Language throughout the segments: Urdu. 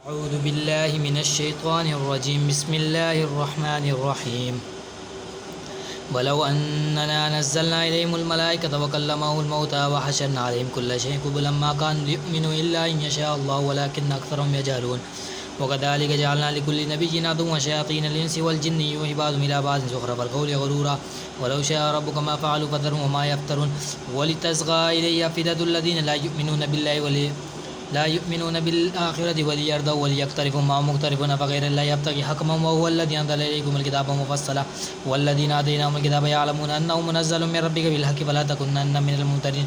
أعوذ بالله من الشيطان الرجيم. بسم الله الرحمن الرحيم. ولو أننا نزلنا إليهم الملائكة وكلمهم الموتى وحشرنا عليهم كل شيء قبلا ما كانوا ليؤمنوا إلا أن يشاء الله ولكن أكثرهم يجهلون. وكذلك جعلنا لكل نبي عدوا شياطين الإنس والجن يوحي بعضهم إلى بعض زخرف القول غرورا ولو شاء ربك ما فعلوا فذرهم وما يفترون. ولتصغى إليه أفئدة الذين لا يؤمنون بالآخرة وليرضوا وليقترفوا ما مقترفون فغير الله يبتغي حكما وهو الذي أنزل إليكم الكتاب مفصلا والذين آتيناهم الكتاب يعلمون أنه منزل من ربك بالحق فلا تكونن من الممترين.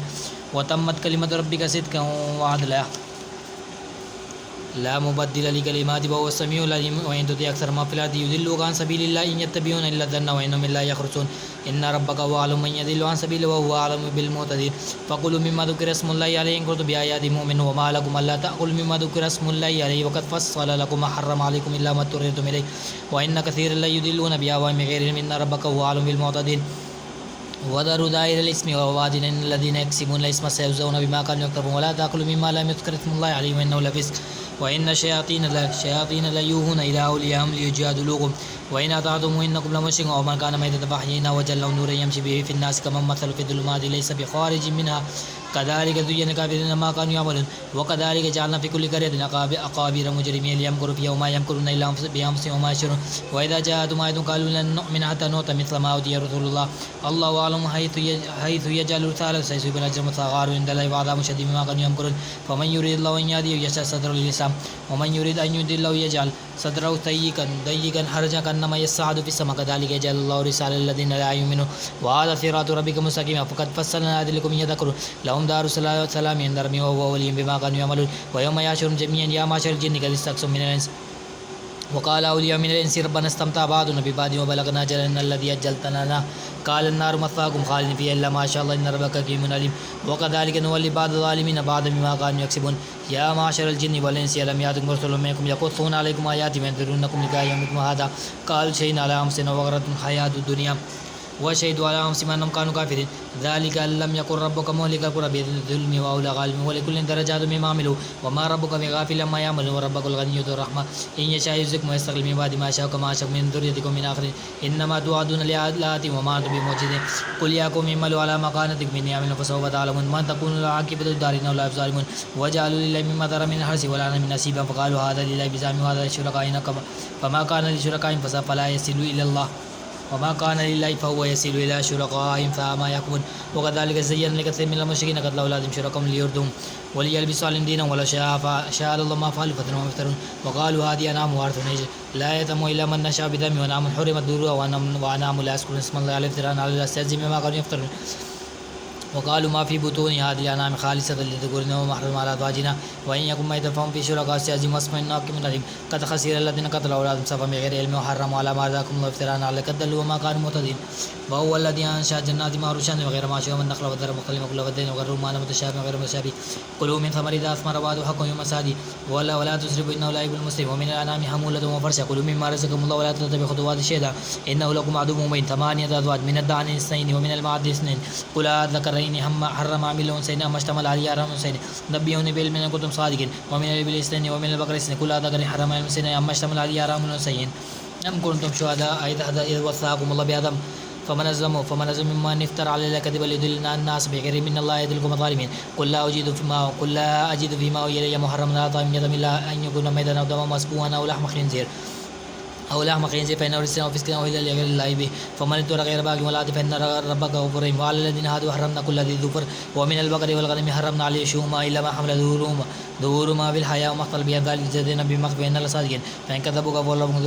وتمت كلمة ربك صدقا وعدلا لا مبدل لكلمات وهو السميع العليم. وإن تطع أكثر ما في الأرض يضلوك عن سبيل الله إن يتبعون إلا الظن وإنهم إلا يخرصون. إن ربك هو أعلم من يضل عن سبيله وهو أعلم بالمهتدين. فكلوا مما ذكر اسم الله عليه إن كنتم بآيات مؤمنون. وما لكم ألا تأكلوا مما ذكر اسم الله عليه وقد فصل لكم ما حرم عليكم إلا ما اضطررتم إليه وإن كثيرا لا يضلون بأهوائهم بغير علم. إن ربك هو أعلم بالمعتدين. وذروا دائر الاسم ووادنا إن الذين يكسبون الاسم سيجزون بما كانوا يكتبون. ولا تأكلوا مما لم يذكر اسم الله عليه وإنه لفسق. وإن الشياطين ليوحون إلى أولياءهم ليجادلوكم وإن أطعتموهم إنكم لمشركون. ومن كان ميتة فأحييناه وجعلناه نورا يمشي به في الناس كمن مثل في الظلمات ليس بخارج منها كذلك زين للكافرين ما كانوا يعملون. وكذلك جعلنا في كل قرية أكابر مجرمين ليمكروا فيها وما يمكرون إلا بأنفسهم وما يشعرون. وإذا جاءتهم آية قالوا لن نؤمن حتى نؤتى مثل ما أوتي رسول الله الله أعلم حيث يجعل رسالة سيصيب الأجر مثقال عند الله وعذاب شديد بما كانوا يمكرون. فمن يريد الله أن يهديه يشرح صدره للإسلام ومن يريد أن يضله يجعل صدره ضيقا حرجا كأنما يصعد في السماء كذلك يجعل الله رسالة الذين لا يؤمنون. وهذا صراط ربك مستقيما فقد فصلنا آيات لكم يذكرون. لهم دار السلام عند ربهم وهو وليهم بما كانوا يعملون. ويوم يحشرهم جميعا يا معشر الجن قد استكثرتم من الإنس وقال أولياء من الإنس ربنا استمتع بعضنا ببعض وبلغنا أجلنا الذي أجلت لنا قال النار مثواكم خالدين فيها إلا ما شاء الله إن ربك حكيم عليم. وكذلك نولي بعض الظالمين بعض بما كانوا يكسبون. يا معشر الجن والإنس ألم يأتكم رسل منكم يقصون عليكم آياتي وينذرونكم لقاء يومكم هذا قالوا شهدنا على أنفسنا وغرتهم الحياة الدنيا وشهدوا على أنفسهم أنهم كانوا كافرين. ذلك أن لم يكن ربك مهلك القرى بالظلم وأولى غالب ولكل درجات مما عملوا وما ربك بغافل عما يعملون. وربك الغني ذو الرحمة إن يشاء يهزكم ويستغل من بعد ما شاء كما أشرك من ذريتكم من آخرين إنما توعدون لآت وما أنتم بمعجزين. قل يا قوم اعملوا على مكانتكم إني عامل فسوف تعلمون من تكون له عاقبة الدار إنه لا الظالمون. وجعلوا لله مما ذر من الحرث والأنعام من نصيبا فقالوا هذا لله بزعمهم وهذا لشركائنا فما كان لشركائهم فلا يصل إلى الله وما كان لله فهو يصل إلى شركائهم فما يكون. وكذلك زين لكثير من المشركين قتل أولادهم شركهم ليردهم وليلبسوا عليهم دينهم ولو شاء الله ما فعلوا فذرهم يفترون. وقالوا هذه أنعام وحرث لا يتم إلا من نشاء بذنب ونعم حرمت ظهورها وأنعام لا يذكرون اسم الله عليه افتراء على الله يستهزئ بما كانوا يفترون. وقالوا ما في بطون هذه الأنعام خالصة لذكورنا ومحرم على أزواجنا وإن يكن ميتا فهم في شركاء يستهزئون واسمع حكيم عليم. قد خسر الذين قتلوا أولادهم سفها بغير علم وحرموا على ما رزقهم الله افتراء على كذلوا وما كانوا مهتدين. وهو الذي أنشأ جنات معروشات وغير معروشات والنخل والذر مختلفا كل والدين والرمان متشابه وغير متشابه كلوا من ثمر إذا أثمر وآتوا حقه يوم حصاده ولا تسرفوا إنه لا يحب المسرفين. ومن الأنعام حمولة وفرشا كلوا مما رزقكم الله ولا تتبعوا خطوات الشيطان إنه لكم عدو مبين. 8 أزواج من الضأن اثنين ومن المعز اثنين قل أذكرين حرم عن الأنثيين أما اشتمل عليه أرحام الأنثيين نبئوني بعلم إن كنتم صادقين. ومن الإبل اثنين ومن البقر اثنين قل أذكرين حرم عن الأنثيين أما اشتمل عليه أرحام الأنثيين أم كنتم شهداء إذ وصاكم الله بآدم فمن أظلم ممن افترى على الله كذبا ليضل الناس بغير من الله يضلكم الظالمين. قل لا أجد فيما أوحي إلي محرما على طاعم يطعمه إلا أن يكون ميتا أو دما مسفوحا أو لحم خنزير فإنه رجس أو فسق أو إلا لغير الله به فمن اضطر غير باغ ولا عاد فإن ربك غفور رحيم. وعلى الذين هادوا حرمنا كل ذي ظفر ومن البقر والغنم حرمنا عليه شحومها إلا ما حمل ظهورهما في الحياة وما اختلط بها ذلك جزينا بما وإن لصادقين. فإن كذبوك فلهم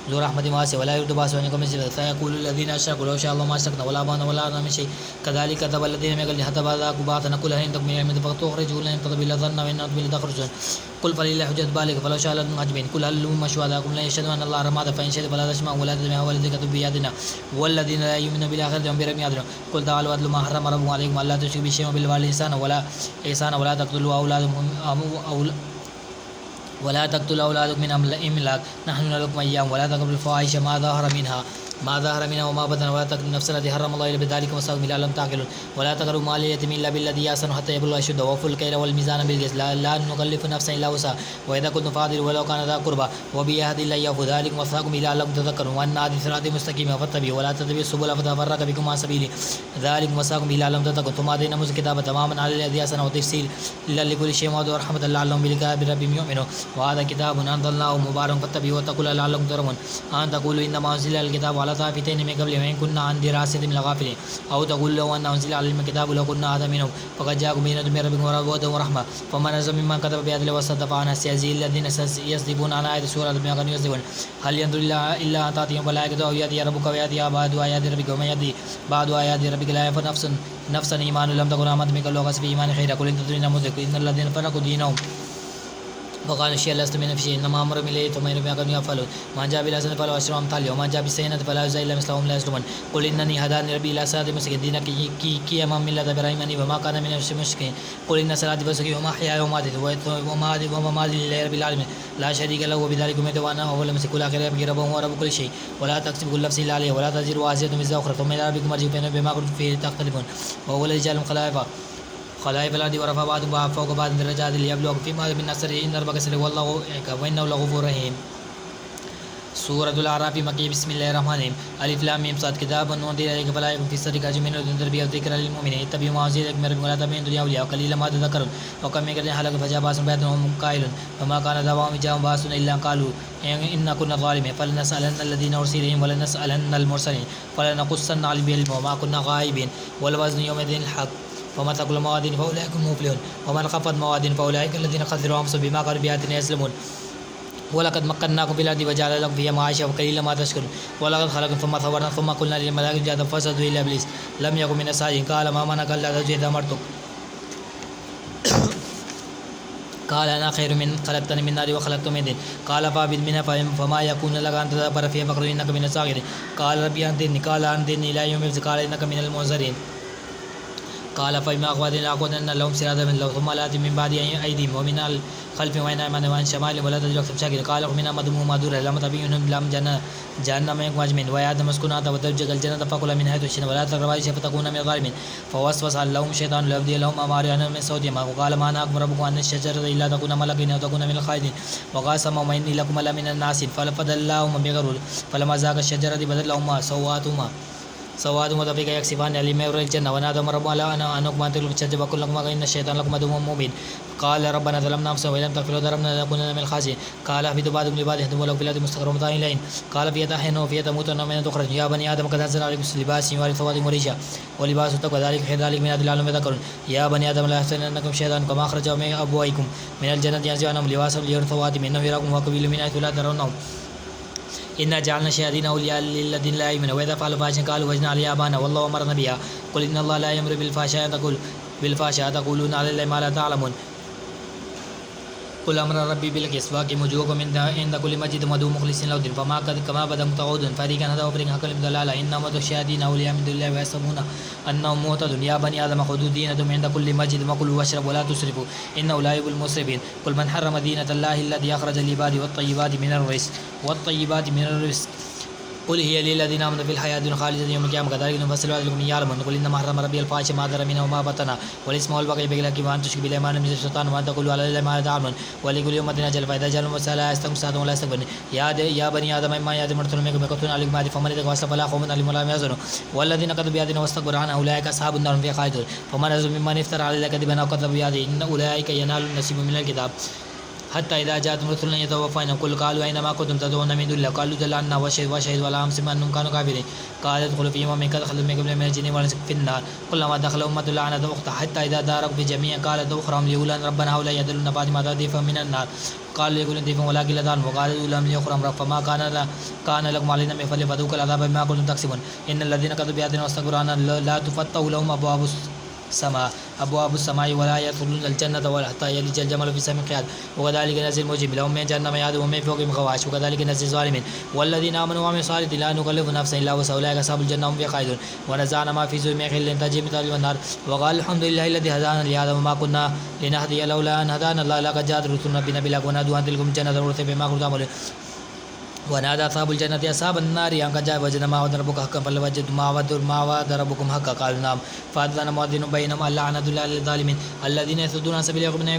ذو رحمة واسعة ولا يرد بأسه عنكم من شيء سيقول الذين أشركوا لو شاء الله ما أشركنا ولا آباؤنا ولا أبناؤنا من شيء كذلك كذب الذين من قبلهم حتى ذاقوا بأسنا قل هل عندكم من علم فتخرجوا لنا تطبيل إلا ظنا وإن تطبيل تخرجون قل فلله حجة بالغة فلو شاء لكم أجمعين. قل هل هم شهداءكم لا يشهدون أن الله رماد فإن شهدوا فلا تسمعوا ولا تسمعوا والذين كتبوا بيدنا والذين لا يؤمنون بالآخرة هم بربهم يعدلون. قل تعالوا أتلوا ما حرم ربكم عليكم ألا تشركوا به شيئا وبالوالدين إحسانا ولا تقتلوا أولادكم من إملاق نحن نرزقكم إياهم ولا تقربوا الفواحش ما ظهر منها ما ظهر منها وما بطن ولا تقتلوا النفس التي حرم الله الا بذلك وساكم الى لم تعقلون ولا تقربوا مال اليتيم الا بالذي احسن حتى يبلغ اشده ووفوا الكيل والميزان بالقسط لا نكلف نفسا الا وسعها واذا كنتم فاضلوا ولو كان ذا قربى وبعهد الله يوفوا ذلك وصاكم الى لم تذكروا وان هذه صراطي مستقيما فاتبعوا ولا تتبعوا السبل فتفرق بكم عن سبيله ذلك وصاكم الى لم تتقوا ثم اتينا موسى الكتاب تماما على الذي احسن وتفصيل الا لكل شيء موعظة ورحمة لعلهم بلقاء ربهم يؤمنون وهذا كتاب انزلناه مبارك فاتبعوه واتقوا لعلكم ترحمون ان تقولوا انما انزل الكتاب على طائفتين من قبل وإن كنا عن دراسة من الغافلين أو تقول لو أن أنزل عليهم الكتاب لو كنا هذا منهم فقد جاءكم بينة من ربكم وهدى ورحمة فمن أظلم ممن كتب بيده وصدق عنها سيجزي الذين يصدقون عن آيات سورة بما كانوا يصدقون هل ينظر إلا أن تأتيهم الملائكة أو يأتي ربك ويأتي بعض آيات ربك ومن يأتي بعض آيات ربك لا ينفع نفسا إيمان لم تكن آمنت من قبل وكسب إيمان خيرا قل إن تدرون مدرك إن الذين فرقوا دينهم وقال الشيء لست من نفسي انما امر اليه ثم بما كانوا يفعلون ما جاء بالحسنه فله عشر امثالها وما جاء بالسيئه فلا يجزى الا مثلهم لا يظلمون قل انني هداني ربي الى صراط مستقيم كي امام مله ابراهيم وما كان من المشركين قل ان صلاتي ونسكي ومحياي ومماتي لله رب العالمين لا شريك له وبذلك امرت وانا اول من كل اخر يبقي ربه هو رب كل شيء ولا تكسب كل نفس الا عليه ولا تزر وازره وزر اخرى ثم الى ربكم مرجعكم بما كنتم فيه تختلفون وهو الذي جعلكم خلائف الأرض ورفع بعضهم فوق بعض درجات ليبلوكم فيما من نصره إن ربك سريع والله وإنه لغفور رحيم. سورة الأعراف مكي. بسم الله الرحمن الرحيم. ألف لام ميم صاد كتاب أنزل إليك فلا يكن في صدرك حرج منه لتنذر به وذكرى للمؤمنين اتبعوا ما أنزل إليكم من ربكم ولا تتبعوا الدنيا أولياء قليلا ما تذكرون وكم من قرية هلكت فجاء بأس بياتا وهم قائلون فما كان دعواهم جاءهم بأس إلا أن قالوا إنا كنا ظالمين فلنسألن الذين أرسل إليهم ولنسألن المرسلين فلنقصن عليهم بعلم وما كنا غائبين والوزن يومئذ الحق وما ثقل موازين فأولئك هم المفلحون ومن خفت موازين فأولئك الذين خسروا أنفسهم بما كانوا بآياتنا يظلمون ولقد مكناكم في الأرض وجعل لكم فيها معيشة وقليلا ما تشكرون ولقد خلقكم ثم صورنا ثم قلنا للملائكة اسجدوا فسجدوا إلا إبليس لم يكن من الساجدين قال ما منعك ألا تسجد إذ أمرتك قال أنا خير من خلقتني من نار وخلقته من دين قال فاهبط منها فما يكون لك أن تدبر فيها فاخرج إنك من الصاغرين قال ربي أنظرني قال أنظرني إلى يوم يبعثون قال إنك من المنظرين قال فبما أغويتني لأقعدن لهم صراطا من ثم لآتي من بعد أيديهم ومن الخلف وعن أيمانهم وعن شمالهم ولا تجد أكثرهم شاكرين قال منها مذموما مدحورا لم تبينهم لم جهنم منكم أجمعين ويا آدم اسكن أنت وزوجك الجنة فكلا من حيث شئتما ولا تقربا الشيء فتكونا من الظالمين فوسوس لهم الشيطان ليبدي لهم أمارهم من صوتهما وقال ما نهاكم ربكم عن الشجرة إلا تكونا ملكين أو تكونا من الخالدين وقاسمهما إني لكما لمن الناصحين فدلاهما بغرور فلما ذاقا الشجرة بدت لهما سواتهما وطفقا يكسفان على ما يرى الجنة ونادوا ربهما ألا أنكما تلوا بالشجرة وقل لكما إن الشيطان لكما عدو مبين قال ربنا ظلمنا أنفسنا وإن لم تغفر وترحمنا لنكونن من الخاسرين قال اهبطوا بعضكم لبعض يهدم ولو في الأرض مستقر ومتاع إلى حين قال فيها تحيون وفيها تموتون ومنها تخرجون يا بني آدم قد أنزلنا عليكم لباس يواري سواتكم وريشا ولباس التقوى ذلك خير ذلك من أدل العالم يذكرون يا بني آدم لا يحزننكم شيطان كما أخرجه من أبويكم من الجنة ينزع عنهم لباسهم ليروا سواتهم إنه يراكم وقبيل من حيث لا ترونهم إنا جعلنا الشياطين أولياء للذين لا يؤمنون وإذا فعلوا فاحشة قالوا وجدنا عليها آباءنا والله أمرنا بها قل إن الله لا يأمر بالفحشاء تقولون على الله ما لا تعلمون قل أمر ربي بالقسط واقيموا وجوهكم عند كل مسجد وادعوه مخلصين له الدين كما بدأكم تعودون فريقا هدى وفريقا حق ضلالا إنما الشياطين أولياء من دون الله ويحسبون أنهم مهتدون يا بني آدم خذوا دينكم عند كل مسجد وكلوا واشربوا ولا تسرفوا إنه لا يحب المسرفين قل من حرم دينة الله الذي أخرج لعباده والطيبات من الرزق قل هي للذين آمنوا في الحياة الدنيا خالدة يوم القيامة كذلك نفصل الآيات لقوم يعلمون قل إنما حرم ربي الفاحشة ما ظهر منها وما بطن والإثم والبغي بغير الحق وأن تشركوا بالله ما لم ينزل سلطان وأن تقولوا على الله ما لا تعلمون ولكل أمة أجل فإذا جاء المرسل لا يستقيم ساعة ولا يستكبرون يا بني آدم إما يأتيكم رسول منكم يقولون عليكم هذه فمن يتق وأصلح فلا خوف عليهم ولا هم يحزنون والذين كذبوا بآياتنا واستكبروا عنها أولئك أصحاب النار هم فيها خالدون فمن أظلم ممن افترى على الله كذبا أو كذب بآياته إن أولئك ينالون نصيب من الكتاب حتى إذا جاءتهم رسلنا يتوفون قالوا أينما كنتم تدعون من دون الله قالوا ضل عنا وشهدوا على أنفسهم أنهم كانوا كافرين قال ادخلوا في أمم قد خلت من قبل من الجن والإنس في النار كلما دخل أمة لعنت أختها حتى إذا داركوا في جميع قالت أخرهم لأولئك ربنا هؤلاء يدلون بعد ما ضيفا من النار قالوا لكل ضيف ولكن لا تعلمون وقال أولئك لأخرهم فما كان لكم علينا من فضل فذوقوا العذاب بما كنتم تكسبون إن الذين كذبوا بآياتنا واستكبروا عنها لا تفتح لهم أبواب السماء ولا يدخلون الجنة ولا حتى يلج الجمل في سم الخياط وكذلك نزل المجرم لهم من جهنم يعذب ومن فوقهم غواش وكذلك نزل الظالمين والذين آمنوا وعملوا الصالحات لا نكلف نفسا إلا وسعها أولئك أصحاب الجنة هم فيها خالدون ونزعنا ما في صدورهم من غل تجري من تحتهم الأنهار وقال الحمد لله الذي هدانا لهذا وما كنا لنهتدي لولا أن هدانا الله لقد جاءت رسل ربنا بالحق ونادوا أن تلكم الجنة ورثت بما كنتم تعملون ونادى أصحاب الجنة أصحاب النار أن قد جاء وجدنا ما وعد ربك حقا فلوجدتم ما وعد ربكم حقا قالوا نعم فأذن مؤذن بينهم اللعنة لله للظالمين الذين يصدون عن سبيل الله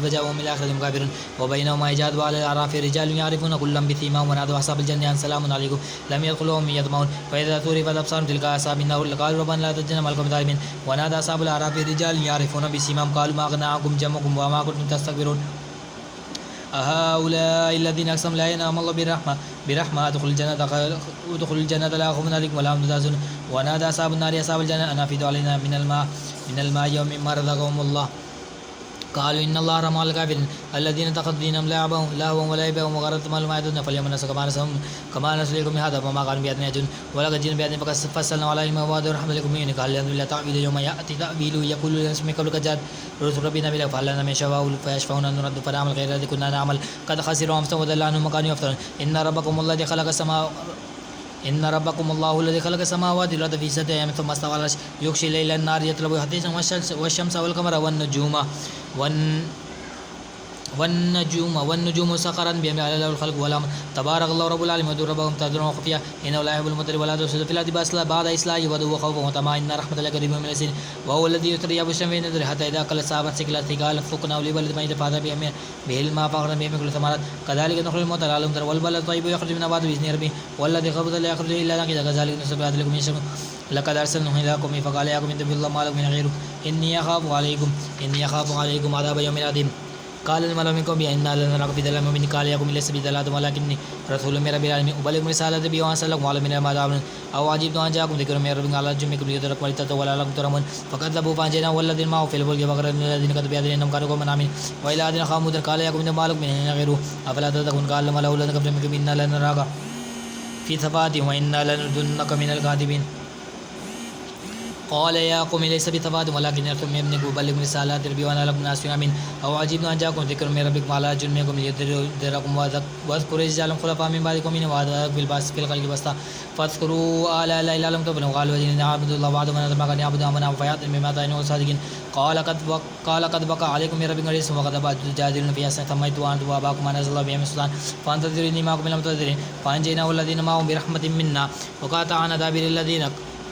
فجاءوا من الآخرة هم كافرون وبينهما حجاب وعلى الأعراف رجال يعرفون كلا بسيماهم ونادوا أصحاب الجنة أن سلام عليكم لم يدخلوهم يطمعون فإذا صرفت أبصارهم تلك أصحاب النار قالوا ربنا لا تجعلنا مع القوم الظالمين ونادى أصحاب الأعراف رجال يعرفون بسيماهم قالوا ما أغنى عنكم جمعكم وما كنتم تستكبرون أهؤلاء الذين أقسموا لا ينام الله برحمة ادخلوا الجنة لا خوف عليكم ولا هم تحزنون ونادى أصحاب النار أصحاب الجنة أن أفيضوا علينا من الماء يوم مما رزقهم الله قالوا إن الله رحم على الكافرين الذين اتخذوا دينهم لهوا ولعبا وغرتهم الحياة فاليوم نسوا كما نسوا لكم هذا وما كانوا بآياتنا يجحدون ولقد جئنا بآيات فصلنا عليهم وعد ورحمة لكم منه قال الحمد لله تعبير يوم يأتي تأويله يقول لنسمع قبلك جاد رسل ربنا بلا فهل لنا من شفاء فيشفعون أن نرد فنعمل غير الذي كنا نعمل قد خسروا أنفسهم وضل عنهم ما كانوا يفترون إن ربكم الله الذي خلق السماوات والأرض في 6 أيام ثم استوى على العرش يغشي الليل النهار يطلبه حثيثا والشمس والقمر والنجوم سخرا بأمره على له الخلق والأمر تبارك الله رب العالمين ودور ربهم تدرون وخفيا إنه لا يحب المبتدئين ولا تفسدوا في الأرض بعد إصلاحه ودعوه خوفا وطمعا إن رحمة الله قريب من الذين وهو الذي يسري أبو الشمس بين حتى إذا قل السحاب ثقلت ثقالا فسقناه لبلد ميت فأتى به الماء فأخرج به من كل ثمرات كذلك نخرج الموتى لعلهم ترون والبلد الطيب يخرج من نباته بإذن ربه والذي خبث لا يخرج إلا نكدا كذلك نسلك لكم من شر لقد أرسلنا إلى قوم فقال يا قوم إن الله ما لكم من غيره إني أخاف عليكم عذاب يوم عظيم قال الملأ من قومه إنا لنراك في ضلال مبين قال يا قوم ليس بي ضلال ولكني رسول من رب العالمين أبلغكم رسالة ربي وأنزل لكم على من ما تعملون أو عجبتم أن جاءكم ذكر من ربكم على جمعكم ليدركم ولتتقوا ولعلكم ترحمون فكذبوا فأنجيناه والذين معه في الفلك وأغرقنا الذين كذبوا بآياتنا إنهم كانوا قوما عمين وإلى عاد أخاهم هودا قال يا قوم إن ما لكم من إله غيره أفلا تتقون قال الملأ الذين كفروا منكم إنا لنراك في سفاهة وإنا لنظنك من الكاذبين قال يا قوم ليس بثبات ولكن رسول من ربكم أبلغكم رسالات ربي وأنا لكم ناصح أمين أو عجبتم أن جاءكم ذكر من ربكم على رجل منكم لينذركم واذكروا رجالا خلفاء من بعدكم من وعدكم بالباس في الخلق بسطا فاذكروا آلاء الله لعلكم تفلحون قالوا إنا نعبد الله وحده ونذر ما كان يعبد آباؤنا فيأتنا بما آتيناه صادقين قال قد بقى عليكم من ربكم رجس وقد تجادلون في أحسن سميتم أنتم وآباؤكم ما نزل الله بهم من سلطان فانتظروا إني معكم من المنتظرين فأنجيناه والذين معهم برحمة منا وقطعنا دابر الذين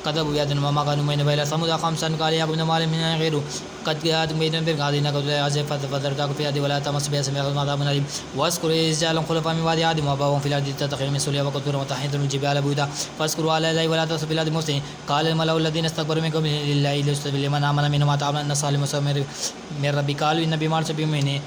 كذبوا بآياتنا وما كانوا مؤمنين إلى ثمود خمسا قال يا قوم ما لي من غيره قد جاءتكم بينة من قال إنكم لعازف فذرتكم في الأرض ولا تمسوا بها سميع عذاب أليم واذكروا إذ جعلهم خلفاء من بعد عاد وأبواهم في الأرض تتخذون من سولها وقدورا وتحيتم الجبال بيوتا فاذكروا على الله ولا تسوا في الأرض مفسدين قال الملأ الذين استكبروا من قومه لله ليستجيب لمن آمن منهم ما تعملون إن صالح من ربي قالوا إن بما أرسل به مؤمنين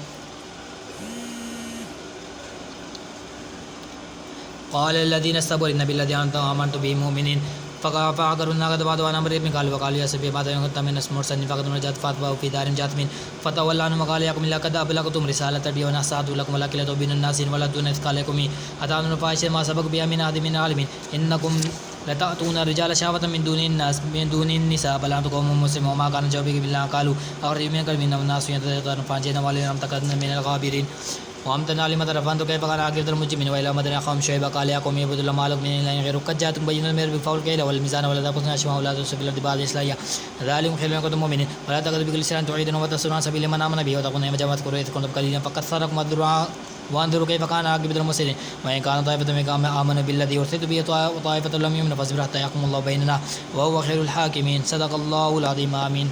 قال الذين استكبروا إن بالذي آمنتم به مؤمنين فعقروا الناقة بعد وأن أمر ابن قالوا وقالوا يا سبي بعد أن كنت من اسمور سني فقد نجات فاتبعوا في دار جاثمين فتولى عنهم وقال يا قوم لقد أبلغتم رسالة ربي ونصحت لكم ولكن لا تؤمنون الناس ولا دون إثقالكم أتأتون الفاحشة ما سبق بها من أحد من العالمين إنكم لتأتون الرجال شهوة من دون النساء بل أنتم قوم مسلمون وما كان جوابهم بالله قالوا أخرجوا من قلبنا الناس يتطهرون فأنجينا والذين تكذبوا من الغابرين وأمطرنا عليهم مطرا فانظروا كيف كان عاقبة المجرمين وإلى مدين أخاهم شعيبا قال يا قوم اعبدوا الله ما لكم من إله غيره قد جاءتكم بينة من ربكم فأوفوا الكيل والميزان ولا تبخسوا الأشياء ولا تفسدوا في الأرض بعد إصلاحها ذلكم خير إن كنتم مؤمنين ولا تقعدوا بكل صراط تعيدون وتصدون عن سبيل من آمن به وتقولون يا جماعة اذكروا إذ كنتم قليلا فكثركم وانظروا كيف كان عاقبة المفسدين وإن كان طائفة منكم آمنوا بالذي أرسلت به وطائفة لم يؤمنوا فاصبروا حتى يحكم الله بيننا وهو خير الحاكمين صدق الله العظيم آمين.